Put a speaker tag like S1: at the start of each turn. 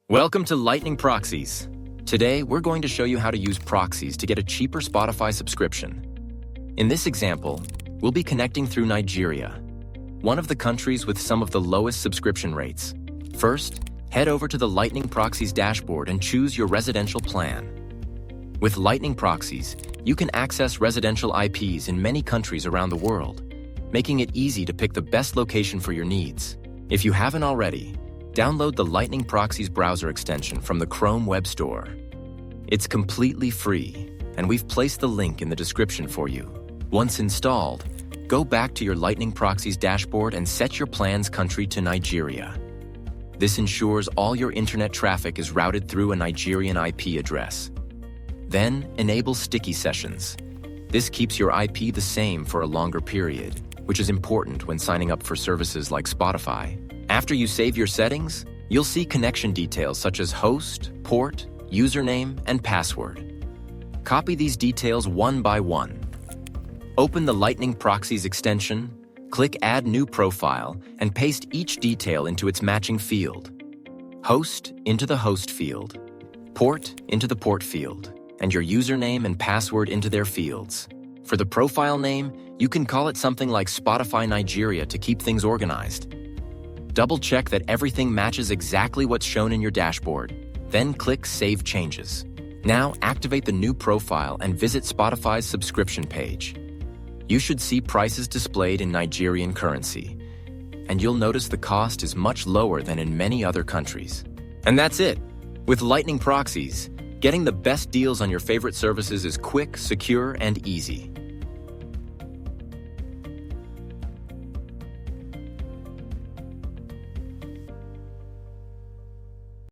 S1: Welcome to Lightning Proxies. Today, we're going to show you how to use proxies to get a cheaper Spotify subscription. In this example, we'll be connecting through Nigeria, one of the countries with some of the lowest subscription rates. First, head over to the Lightning Proxies dashboard and choose your residential plan. With Lightning Proxies, you can access residential IPs in many countries around the world, making it easy to pick the best location for your needs. If you haven't already, download the Lightning Proxies browser extension from the Chrome Web Store. It's completely free, and we've placed the link in the description for you. Once installed, go back to your Lightning Proxies dashboard and set your plan's country to Nigeria. This ensures all your internet traffic is routed through a Nigerian IP address. Then, enable sticky sessions. This keeps your IP the same for a longer period, which is important when signing up for services like Spotify. After you save your settings, you'll see connection details such as host, port, username, and password. Copy these details one by one. Open the Lightning Proxies extension, click Add New Profile, and paste each detail into its matching field. Host into the host field, port into the port field, and your username and password into their fields. For the profile name, you can call it something like Spotify Nigeria to keep things organized. Double-check that everything matches exactly what's shown in your dashboard, then click Save Changes. Now activate the new profile and visit Spotify's subscription page. You should see prices displayed in Nigerian currency, and you'll notice the cost is much lower than in many other countries. And that's it! With Lightning Proxies, getting the best deals on your favorite services is quick, secure, and easy.